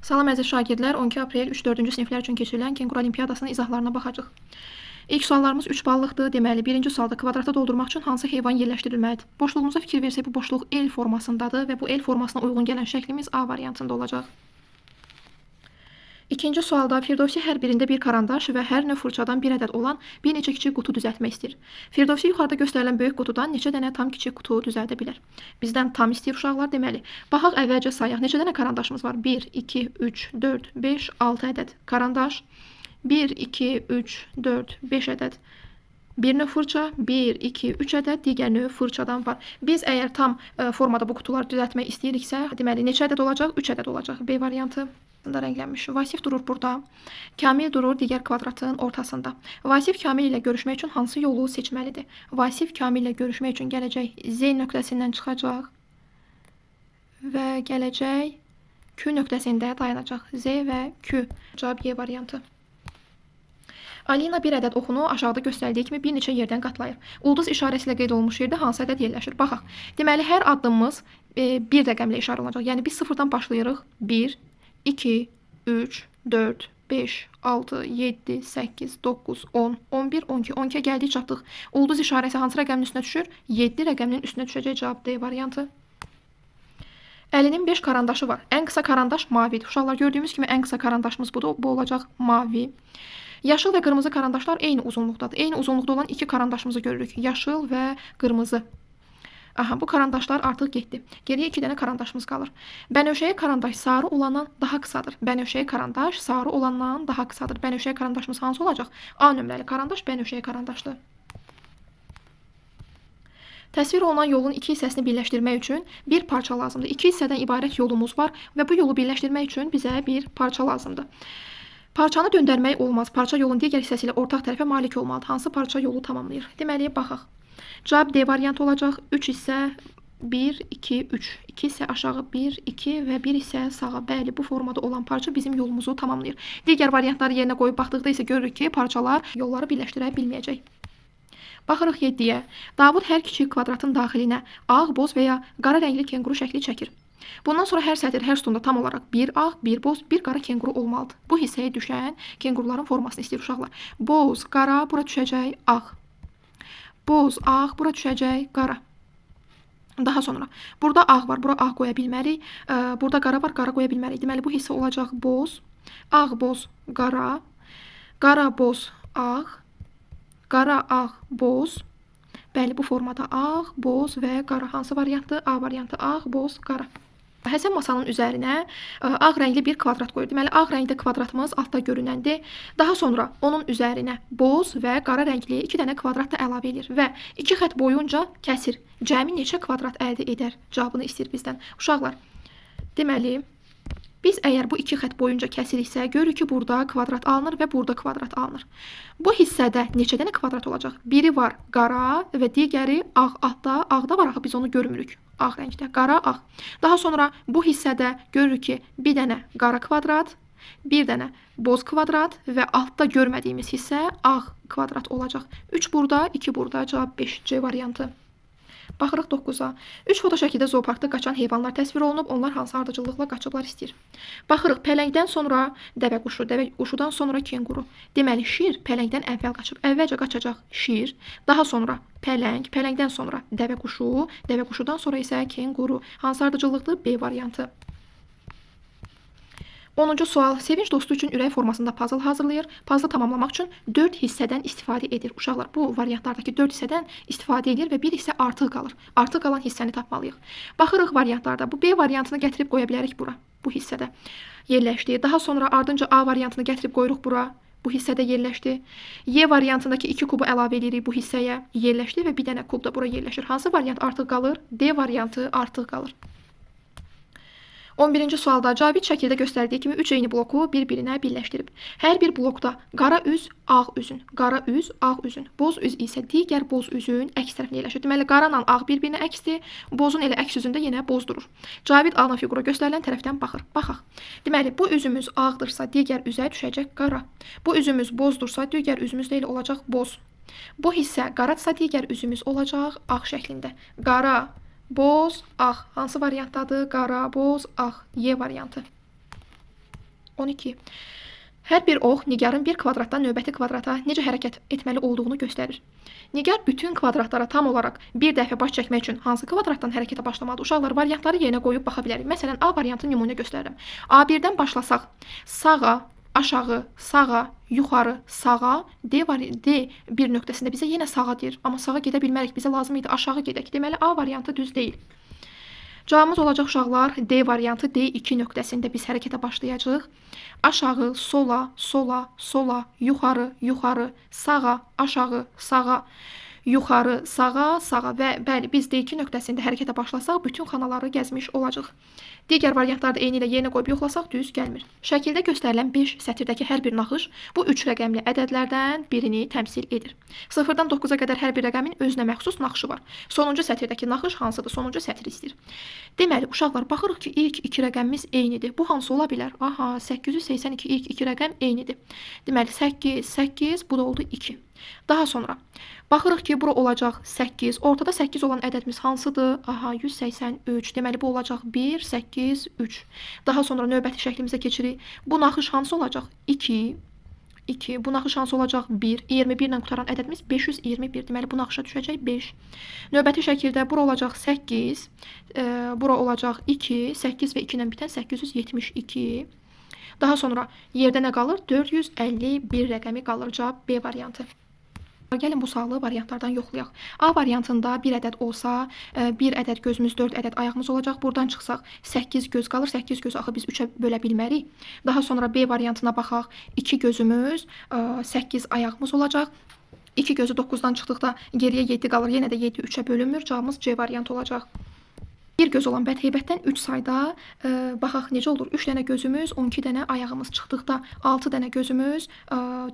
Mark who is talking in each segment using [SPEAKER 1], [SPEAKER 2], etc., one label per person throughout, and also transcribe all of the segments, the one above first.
[SPEAKER 1] Salam əziz şagirdlər, 12 aprel 3-4-cü siniflər üçün keçirilən Kenqur Olimpiyadasının izahlarına baxacaq. İlk suallarımız 3 ballıqdır. Deməli, birinci sualda kvadrata doldurmaq üçün hansı heyvan yerləşdirilməlidir? Boşluğumuza fikir versək, bu boşluq L formasındadır və bu L formasına uyğun gələn şəklimiz A variantında olacaq. İkinci sualda Firdovsi hər birində bir karandaş və hər növ fırçadan bir ədəd olan bir neçə kiçik qutu düzəltmək istəyir. Firdovsi yuxarıda göstərilən böyük qutudan neçə dənə tam kiçik qutu düzəldə bilər? Bizdən tam istəyir uşaqlar, deməli. Baxaq əvvəlcə sayaq. Neçə dənə karandaşımız var? 1, 2, 3, 4, 5, 6 ədəd karandaş. 1, 2, 3, 4, 5 ədəd. Bir növ fırça, 1, 2, 3 ədəd digər növ fırçadan var. Biz əgər tam formada bu qutuları düzəltmək istəyiriksə, deməli neçə ədəd olacaq? 3 ədəd olacaq. B variantı. Rənglənmiş. Vasif durur burada. Kamil durur digər kvadratın ortasında. Vasif Kamil ilə görüşmək üçün hansı yolu seçməlidir? Vasif Kamil ilə görüşmək üçün gələcək Z nöqtəsindən çıxacaq və gələcək Q nöqtəsində dayanacaq. Z və Q. Cavab Y variantı. Alina bir ədəd oxunu aşağıda göstərdiyi kimi bir neçə yerdən qatlayır. Ulduz işarəsi ilə qeyd olunmuş yerdə hansı ədəd yerləşir? Baxaq. Deməli, hər addımımız bir rəqəmlə işarə olunacaq. Yəni biz sıfırdan başlayırıq. 1, 2, 3, 4, 5, 6, 7, 8, 9, 10, 11, 12, 12'ye gəldik çatdıq. Ulduz işarəsi hansı rəqəmin üstünə düşür? 7 rəqəminin üstünə düşəcək. Cavab D variantı. Əlinin 5 karandaşı var. Ən qısa karandaş mavidir. Uşaqlar gördüyümüz kimi ən qısa karandaşımız budur. Bu olacaq mavi. Yaşıl və qırmızı karandaşlar eyni uzunluqdadır. Eyni uzunluqda olan iki karandaşımızı görürük. Yaşıl və qırmızı. Aha, bu karandaşlar artıq getdi. Geriyə 2 dənə karandaşımız qalır. Bənövşəyə karandaş sarı olandan daha qısadır. Bənövşəyə karandaş sarı olandan daha qısadır. Bənövşəyə karandaşımız hansı olacaq? A nömrəli karandaş bənövşəyə karandaşdır. Təsvir olunan yolun iki hissəsini birləşdirmək üçün bir parça lazımdır. İki hissədən ibarət yolumuz var və bu yolu birləşdirmək üçün bizə bir parça lazımdır. Parçanı döndərmək olmaz. Parça yolun digər hissəsi ilə ortaq tərəfə malik olmalıdır. Hansı parça yolu tamamlayır? Deməli, baxaq. Cavab D variantı olacaq. 3 hissə 1, 2, 3. 2 hissə aşağı 1, 2 və 1 hissə sağa. Bəli, bu formada olan parça bizim yolumuzu tamamlayır. Digər variantları yerinə qoyub baxdıqda isə görürük ki, parçalar yolları birləşdirə bilməyəcək. Baxırıq 7-yə. Davud hər kiçik kvadratın daxilinə ağ, boz və ya qara rəngli kenguru şəkli çəkir. Bundan sonra hər sətr, hər sütunda tam olaraq bir ağ, bir boz, bir qara kenguru olmalıdır. Bu hissəyə düşən kenguruların formasını istəyir uşaqlar. Boz, qara, bura düşəcək ağ. Boz, ağ, bura düşəcək qara. Daha sonra, burada ağ var, bura ağ qoya bilmərik. Burada qara var, qara qoya bilmərik. Deməli, bu hissə olacaq boz, ağ, boz, qara, qara, boz, ağ, qara, ağ, boz. Bəli, bu formada ağ, boz və qara. Hansı variantdır? A variantı ağ, boz, qara. Həsən masanın üzərinə ağ rəngli bir kvadrat qoyur. Deməli, ağ rəngli kvadratımız altda görünəndir. Daha sonra onun üzərinə boz və qara rəngli 2 dənə kvadrat da əlavə edir və 2 xət boyunca kəsir. Cəmi neçə kvadrat əldə edər? Cavabını istəyir bizdən. Uşaqlar, deməli, biz əgər bu 2 xət boyunca kəsiriksə, görürük ki, burada kvadrat alınır və burada kvadrat alınır. Bu hissədə neçə dənə kvadrat olacaq? Biri var qara və digəri ağ. Ağda var, axı biz onu görmürük. Ağ rəngdə, qara, ağ. Daha sonra bu hissədə görürük ki, bir dənə qara kvadrat, bir dənə boz kvadrat və altda görmədiyimiz hissə ağ kvadrat olacaq. 3 burada, 2 burada. Cavab 5. C variantı. Baxırıq 9-a. 3 foto şəkildə zooparkda qaçan heyvanlar təsvir olunub, onlar hansı ardıcıllıqla qaçıblar istəyir. Baxırıq, pələngdən sonra dəvə quşu, dəvə quşudan sonra kenguru. Deməli, şir pələngdən əvvəl qaçıb. Əvvəlcə qaçacaq şir, daha sonra pələng, pələngdən sonra dəvə quşudan sonra isə kenguru. Hansı ardıcıllıqdır? B variantı. 10-cu sual. Sevinç dostu üçün ürək formasında puzzle hazırlayır. Puzzle tamamlamaq üçün 4 hissədən istifadə edir. Uşaqlar, bu variantlardakı 4 hissədən istifadə edir və bir hissə artıq qalır. Artıq qalan hissəni tapmalıyıq. Baxırıq variantlarda. Bu B variantını gətirib qoya bilərik bura. Bu hissədə yerləşdi. Daha sonra ardınca A variantını gətirib qoyuruq bura. Bu hissədə yerləşdi. Y variantındakı 2 kubu əlavə edirik bu hissəyə. Yerləşdi və bir dənə kub da bura yerləşir. Hansı variant artıq qalır? D variantı artıq qalır. 11-ci sualda Cavid şəkildə göstərdiyi kimi 3 eyni bloku bir-birinə birləşdirib. Hər bir blokda qara üz, ağ üzün, qara üz, ağ üzün, boz üz isə digər boz üzün əks tərəfində yerləşir. Deməli, qaranla ağ bir-birinə əksdir, bozun elə əks üzündə yenə boz durur. Cavid alınan fiqura göstərilən tərəfdən baxır. Baxaq. Deməli, bu üzümüz ağdırsa digər üzə düşəcək qara. Bu üzümüz bozdursa digər üzümüz də elə olacaq boz. Bu hissə qaradsa digər üzümüz olacaq ağ şəklində. Qara, boz, ağ. Hansı variantdadır? Qara, boz, ağ. Y variantı. 12. Hər bir ox Nigarın bir kvadratdan növbəti kvadrata necə hərəkət etməli olduğunu göstərir. Nigar bütün kvadratlara tam olaraq bir dəfə baş çəkmək üçün hansı kvadratdan hərəkətə başlamalıdır? Uşaqlar, variantları yerinə qoyub baxa bilərik. Məsələn, A variantını nümunə göstərirəm. A1-dən başlasaq, sağa, aşağı, sağa, yuxarı, sağa, D bir nöqtəsində bizə yenə sağa deyir. Amma sağa gedə bilmərik, bizə lazım idi aşağı gedək. Deməli, A variantı düz deyil. Cavabımız olacaq uşaqlar D variantı, D2 nöqtəsində biz hərəkətə başlayacağıq. Aşağı, sola, sola, sola, yuxarı, yuxarı, sağa, aşağı, sağa, yuxarı, sağa, sağa və bəli, biz D2 nöqtəsində hərəkətə başlasaq, bütün xanaları gəzmiş olacaq. Digər variantlarda eyni ilə yerinə qoyub yoxlasaq düz gəlmir. Şəkildə göstərilən 5 sətirdəki hər bir naxış bu 3 rəqəmli ədədlərdən birini təmsil edir. 0-dan 9-a qədər hər bir rəqəmin özünə məxsus naxışı var. Sonuncu sətirdəki naxış hansıdır? Sonuncu sətri istəyir. Deməli, uşaqlar, baxırıq ki, ilk 2 rəqəmimiz eynidir. Bu hansı ola bilər? Aha, 882 ilk 2 rəqəm eynidir. Deməli, 8, 8, bu da oldu 2. Daha sonra baxırıq ki, bura olacaq 8. Ortada 8 olan ədədimiz hansıdır? Aha, 183. Deməli, bu olacaq 1, 8, 3. Daha sonra növbəti şəklimizə keçirik. Bu naxış hansı olacaq? 2, 2. Bu naxış hansı olacaq? 1. 21 ilə qutaran ədədimiz 521. Deməli, bu naxışa düşəcək 5. Növbəti şəkildə bura olacaq 8. Bura olacaq 2. 8 və 2 ilə bitən 872. Daha sonra yerdə nə qalır? 451 rəqəmi qalır. Cavab B variantı. Gəlin bu sualı variantlardan yoxlayaq. A variantında bir ədəd olsa, bir ədəd gözümüz, 4 ədəd ayağımız olacaq. Buradan çıxsaq 8 göz qalır. 8 gözü axı biz 3-ə bölə bilmərik. Daha sonra B variantına baxaq. 2 gözümüz, 8 ayağımız olacaq. 2 gözü 9-dan çıxdıqda geriyə 7 qalır. Yenə də 7 3-ə bölünmür. Cavabımız C variantı olacaq. Bir göz olan bədheybətdən 3 sayda baxaq necə olur? 3 dənə gözümüz, 12 dənə ayağımız çıxdıqda 6 dənə gözümüz,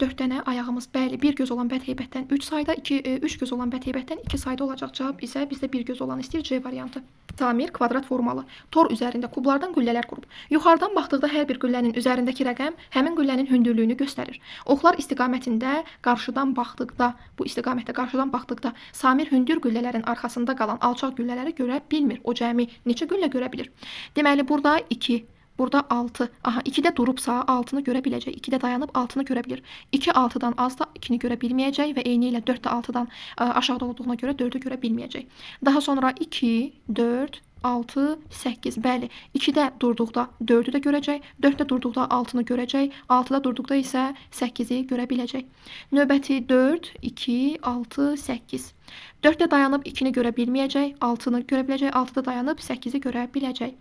[SPEAKER 1] 4 dənə ayağımız. Bəli, bir göz olan bədheybətdən 3 sayda, 3 göz olan bədheybətdən 2 sayda olacaq. Cavab isə bizdə bir göz olan istəyir. C variantı. Samir kvadrat formalı tor üzərində kublardan qüllələr qurub. Yuxarıdan baxdıqda hər bir qüllənin üzərindəki rəqəm həmin qüllənin hündürlüyünü göstərir. Oxlar istiqamətində qarşıdan baxdıqda, bu istiqamətdə qarşıdan baxdıqda Samir hündür qüllələrin arxasında qalan alçaq qüllələri görə bilmir. O cəmi neçə güllə görə bilir? Deməli, burada 2, burada 6. Aha, 2-də durubsa 6-nı görə biləcək. 2-də dayanıb 6-nı görə bilir. 2 6-dan az da 2-ni görə bilməyəcək və eyni ilə 4 də 6-dan aşağıda olduğuna görə 4-ü görə bilməyəcək. Daha sonra 2, 4, 6, 8. Bəli, 2-də durduqda 4-ü də görəcək, 4-də durduqda 6-nı görəcək, 6-da durduqda isə 8-i görə biləcək. Növbəti 4, 2, 6, 8. 4-də dayanıb 2-ni görə bilməyəcək, 6-nı görə biləcək, 6-da dayanıb 8-i görə biləcək.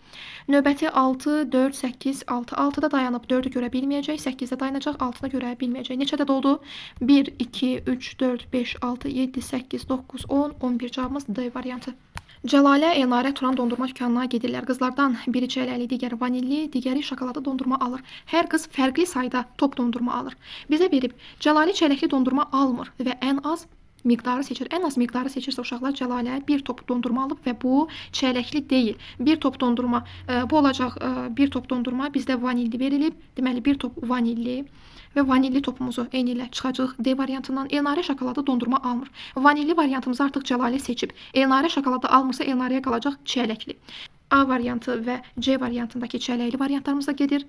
[SPEAKER 1] Növbəti 6, 4, 8, 6. 6-da dayanıb 4-ü görə bilməyəcək, 8-də dayanacaq, 6-nı görə bilməyəcək. Neçə ədəd oldu? 1, 2, 3, 4, 5, 6, 7, 8, 9, 10, 11. Cavabımız D variantı. Cəlalə, Elnarə Turan dondurma dükanına gedirlər. Qızlardan biri çələli, digəri vanilli, digəri şokoladlı dondurma alır. Hər qız fərqli sayda top dondurma alır. Bizə verib, Cəlalə çələkli dondurma almır və ən az miqdarı seçir. Ən az miqdarı seçirsə uşaqlar, Cəlalə bir top dondurma alıb və bu çələkli deyil. Bir top dondurma, bu olacaq bir top dondurma bizdə vanilli verilib. Deməli, bir top vanilli və vanilli topumuzu eyni ilə çıxacaq D variantından. Elnarə şokoladlı dondurma almır. Vanilli variantımızı artıq Cəlalə seçib. Elnarə şokoladı almırsa Elnarəyə qalacaq çələkli. A variantı və C variantındakı çələkli variantlarımız da gedir.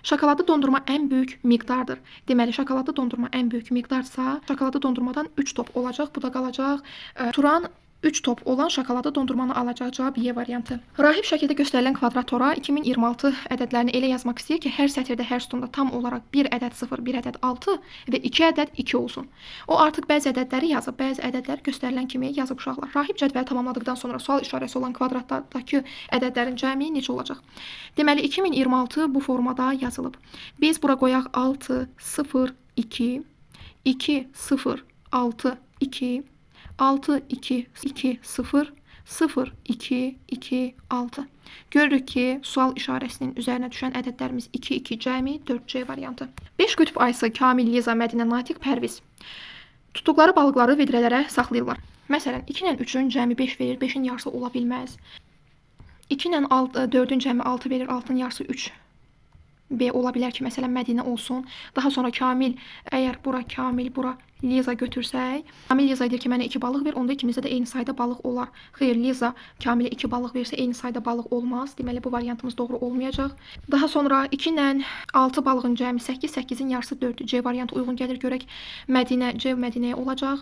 [SPEAKER 1] Şokoladlı dondurma ən böyük miqdardır. Deməli, şokoladlı dondurma ən böyük miqdarsa, şokoladlı dondurmadan 3 top olacaq. Bu da qalacaq. Turan 3 top olan şokoladlı dondurmanı alacaq. Cavab Y variantı. Rahib şəkildə göstərilən kvadratora 2026 ədədlərini elə yazmaq istəyir ki, hər sətirdə, hər sütunda tam olaraq 1 ədəd 0, 1 ədəd 6 və 2 ədəd 2 olsun. O artıq bəzi ədədləri yazıb, bəzi ədədlər göstərilən kimi yazıb uşaqlar. Rahib cədvəli tamamladıqdan sonra sual işarəsi olan kvadratlardakı ədədlərin cəmi necə olacaq? Deməli, 2026 bu formada yazılıb. Biz bura qoyaq 6, 0, 2, 2, 0, 6, 2, 6, 2, 2, 0, 0, 2, 2, 6. Görürük ki, sual işarəsinin üzərinə düşən ədədlərimiz 2, 2, cəmi 4C variantı. 5 qütb ayısı Kamil, Liza, Mədinə, Natiq, Pərviz tutduqları balıqları vedrələrə saxlayırlar. Məsələn, 2 ilə 3-ün cəmi 5 verir, 5-in yarısı ola bilməz. 2 ilə 4-ün cəmi 6 verir, 6-nın yarısı 3 B ola bilər ki, məsələn, Mədinə olsun. Daha sonra Kamil, əgər bura Kamil, bura Liza götürsək, Kamil Lizaya deyir ki, mənə 2 balıq ver, onda ikimizdə də eyni sayda balıq olar. Xeyr, Liza Kamilə 2 balıq versə eyni sayda balıq olmaz. Deməli, bu variantımız doğru olmayacaq. Daha sonra 2 ilə 6 balığın cəmi 8, 8-in yarısı 4. C variantı uyğun gəlir. Görək, Mədinə, C Mədinəyə olacaq.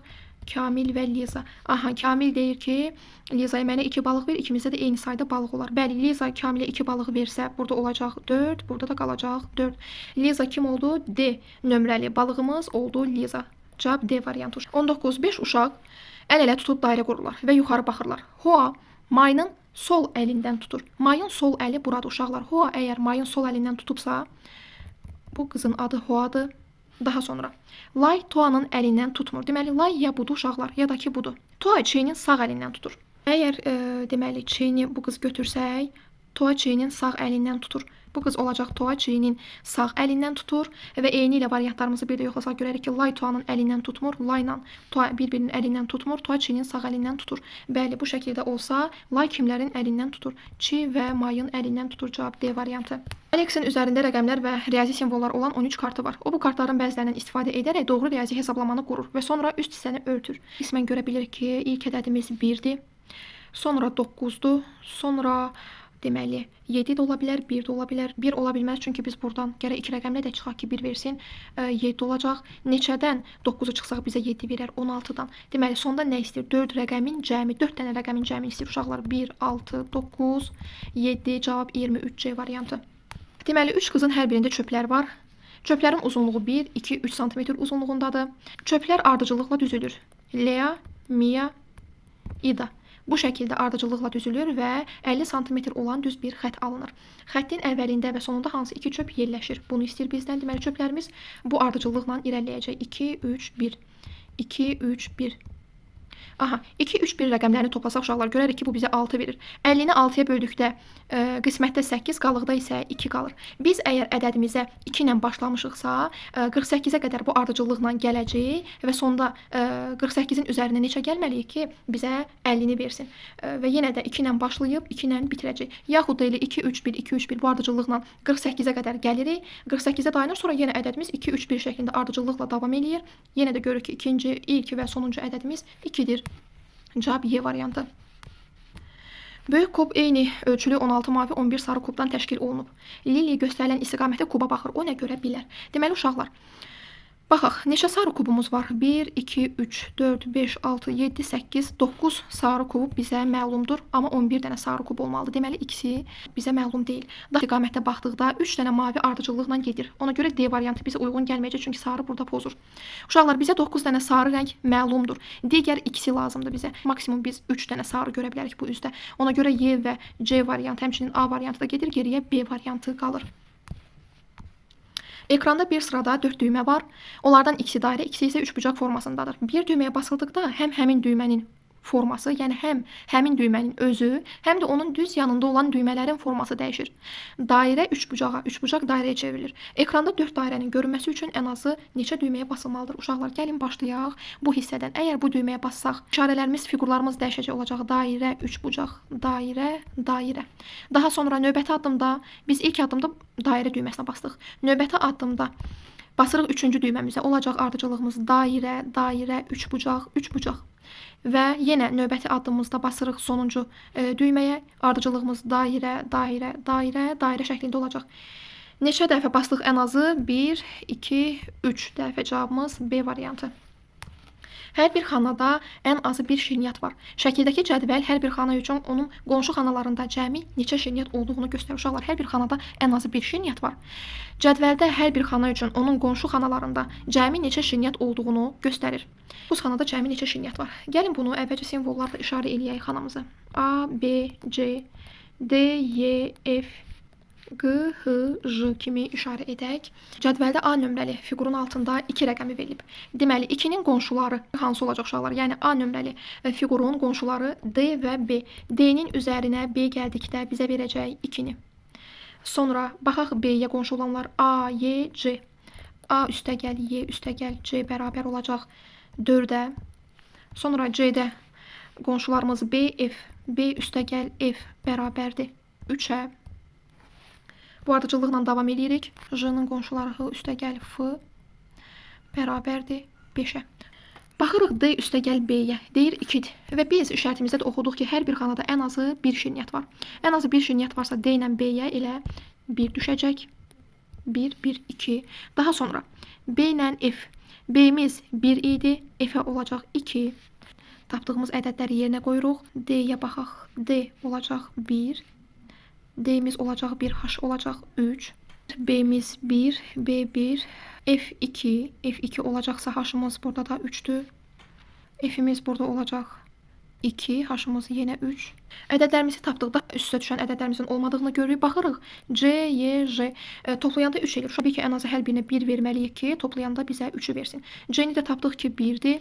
[SPEAKER 1] Kamil və Liza. Aha, Kamil deyir ki, Lizaya mənə 2 balıq ver, ikimizdə də eyni sayda balıq olar. Bəli, Liza Kamilə 2 balıq versə, burada olacaq 4, burada da qalacaq 4. Liza kim oldu? D nömrəli balığımız oldu Liza. Cavab D variantı. 19. 5 uşaq əl-ələ tutub dairə qururlar və yuxarı baxırlar. Hoa mayının sol əlindən tutur. Mayın sol əli burada uşaqlar. Hoa əgər mayın sol əlindən tutubsa, bu qızın adı Hoadır. Daha sonra Lay Toanın əlindən tutmur. Deməli, Lay ya budur uşaqlar, ya da ki budur. Toa Çeynin sağ əlindən tutur. Əgər deməli Çeyni bu qız götürsək, Toa Çeynin sağ əlindən tutur. Bu qız olacaq Toa Çeynin sağ əlindən tutur və eyni ilə variantlarımızı bir də yoxlasaq görərik ki, Lay Toanın əlindən tutmur, Layla Toa bir-birinin əlindən tutmur, Toa Çeynin sağ əlindən tutur. Bəli, bu şəkildə olsa, Lay kimlərin əlindən tutur? Çi və Mayın əlindən tutur. Cavab D variantı. Alexin üzərində rəqəmlər və riyazi simvollar olan 13 kartı var. O bu kartların bəzilərindən istifadə edərək doğru riyazi hesablamanı qurur və sonra üst hissəni örtür. Qismən görə bilir ki, ilk ədədimiz 1-dir, sonra 9-dur, sonra deməli 7 də ola bilər, 1 də ola bilər. 1 ola bilməz, çünki biz buradan gərək 2 rəqəmlə də çıxaq ki, 1 versin. 7 olacaq. Neçədən 9-u çıxsaq bizə 7 verər, 16-dan. Deməli, sonda nə istəyir? 4 rəqəmin cəmi, 4 dənə rəqəmin cəmi istəyir uşaqlar. 1, 6, 9, 7, cavab 23C variantı. Deməli, 3 qızın hər birində çöplər var. Çöplərin uzunluğu 1, 2, 3 sm uzunluğundadır. Çöplər ardıcıllıqla düzülür. Lea, Mia, İda. Bu şəkildə ardıcıllıqla düzülür və 50 sm olan düz bir xətt alınır. Xəttin əvvəlində və sonunda hansı 2 çöp yerləşir? Bunu istəyir bizdən. Deməli, çöplərimiz bu ardıcıllıqla irəliləyəcək. 2, 3, 1. 2, 3, 1. Aha, 2, 3, 1 rəqəmlərini toplasaq uşaqlar görərik ki, bu bizə 6 verir. 50-ni 6-ya böldükdə qismətdə 8, qalıqda isə 2 qalır. Biz əgər ədədimizə 2 ilə başlamışıqsa, 48-ə qədər bu ardıcıllıqla gələcək və sonda 48-in üzərinə neçə gəlməliyik ki, bizə 50-ni versin. Və yenə də 2 ilə başlayıb 2 ilə bitirəcək. Yaxud da elə 2, 3, 1, 2, 3, 1 bu ardıcıllıqla 48-ə qədər gəlirik. 48-ə dayanır, sonra yenə ədədimiz 2, 3, 1 şəklində ardıcıllıqla davam eləyir. Yenə də görürük ki, ikinci, ilk və sonuncu ədədimiz 2-dir. Cavab Y variantı. Böyük kub eyni ölçülü 16 mavi 11 sarı kubdan təşkil olunub. Lili göstərilən istiqamətdə kuba baxır. O nə görə bilər? Deməli uşaqlar, baxaq, neçə sarı kubumuz var? 1, 2, 3, 4, 5, 6, 7, 8, 9 sarı kub bizə məlumdur. Amma 11 dənə sarı kub olmalıdır. Deməli, ikisi bizə məlum deyil. Daha istiqamətdə baxdıqda 3 dənə mavi ardıcıllıqla gedir. Ona görə D variantı bizə uyğun gəlməyəcək, çünki sarı burada pozur. Uşaqlar, bizə 9 dənə sarı rəng məlumdur. Digər ikisi lazımdır bizə. Maksimum biz 3 dənə sarı görə bilərik bu üzdə. Ona görə Y və C variantı, həmçinin A variantı da gedir, geriyə B variantı qalır. Ekranda bir sırada 4 düymə var. Onlardan ikisi dairə, ikisi isə üçbucaq formasındadır. Bir düyməyə basıldıqda həm həmin düymənin forması, yəni həm həmin düymənin özü, həm də onun düz yanında olan düymələrin forması dəyişir. Dairə üçbucağa, üçbucaq dairəyə çevrilir. Ekranda 4 dairənin görünməsi üçün ən azı neçə düyməyə basılmalıdır? Uşaqlar, gəlin başlayaq bu hissədən. Əgər bu düyməyə bassaq, işarələrimiz, figurlarımız dəyişəcək olacaq. Dairə, üçbucaq, dairə, dairə. Daha sonra növbəti addımda biz ilk addımda dairə düyməsinə bastıq. Növbəti addımda basırıq 3-cü düyməmizə. Olacaq ardıcıllığımız dairə, dairə, üçbucaq, üçbucaq. Və yenə növbəti addımımızda basırıq sonuncu düyməyə. Ardıcıllığımız dairə, dairə, dairə, dairə şəklində olacaq. Neçə dəfə bastıq? Ən azı 1, 2, 3 dəfə. Cavabımız B variantı. Hər bir xanada ən azı bir şirniyyat var. Şəkildəki cədvəl hər bir xana üçün onun qonşu xanalarında cəmi neçə şirniyyat olduğunu göstərir. Uşaqlar, hər bir xanada ən azı bir şirniyyat var. Cədvəldə hər bir xana üçün onun qonşu xanalarında cəmi neçə şirniyyat olduğunu göstərir. Bu xanada cəmi neçə şirniyyat var? Gəlin bunu əvvəlcə simvollarla işarə eləyək xanamızı. A, B, C, D, Y, F, G, H, J kimi işarə edək. Cədvəldə A nömrəli figurun altında 2 rəqəmi verilib. Deməli, 2-nin qonşuları hansı olacaq uşaqlar? Yəni A nömrəli figurun qonşuları D və B. D-nin üzərinə B gəldikdə bizə verəcək 2-ni. Sonra baxaq B-yə qonşu olanlar A, Y, C. A üstəgəl, Y üstəgəl, C bərabər olacaq 4-ə. Sonra C-də qonşularımız B, F. B üstəgəl F bərabərdir 3-ə. Bu ardıcıllıqla davam edirik. J-nın qonşuları H üstəgəl F bərabərdir 5-ə. Baxırıq D üstəgəl B-yə. Deyir 2-dir. Və biz şərtimizdə də oxuduq ki, hər bir xanada ən azı bir şirniyyat var. Ən azı bir şirniyyat varsa D ilə B-yə elə 1 düşəcək. 1, 1, 2. Daha sonra B ilə F. B-miz 1 idi. F-ə olacaq 2. Tapdığımız ədədləri yerinə qoyuruq. D-yə baxaq. D olacaq 1. D-miz olacaq 1. H olacaq 3. B-miz 1. B1. F2. F2 olacaqsa H-ımız burada da 3'dür. F-imiz burada olacaq 2. H-ımız yenə 3. Ədədlərimizi tapdıqda üstə düşən ədədlərimizin olmadığını görürük. Baxırıq. C, Y, J. Toplayanda 3 eləyir. Təbii ki, ən azı hər birinə 1 verməliyik ki, toplayanda bizə 3'ü versin. C-ni də tapdıq ki, 1'dir.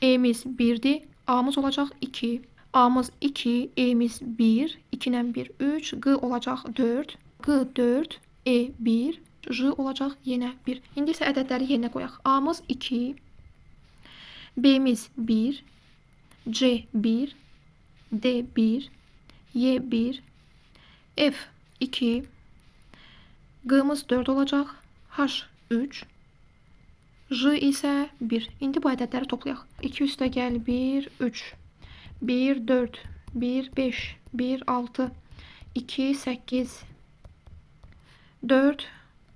[SPEAKER 1] E-miz 1'dir. A-mız olacaq 2. A-mız 2. E-miz 1. 2 ilə 1, 3. Q olacaq 4. Q 4. E 1. J olacaq yenə 1. İndi isə ədədləri yerinə qoyaq. A-mız 2. B-miz 1. C 1. D 1. Y 1. F 2. Q'mız 4 olacaq. H 3. J isə 1. İndi bu ədədləri toplayaq. 2 üstəgəl 1, 3. 1, 4. 1, 5. 1, 6. 2, 8. 4,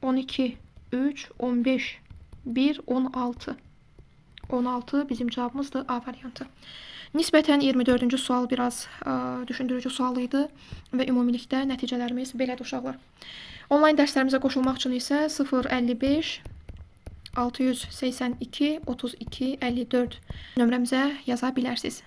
[SPEAKER 1] 12. 3, 15. 1, 16. 16 bizim cevabımızdır A variantı. Nisbətən 24-cü sual biraz düşündürücü sual idi və ümumilikdə nəticələrimiz belədir uşaqlar. Onlayn dərslərimizə qoşulmaq üçün isə 055 682 32 54 nömrəmizə yaza bilərsiniz.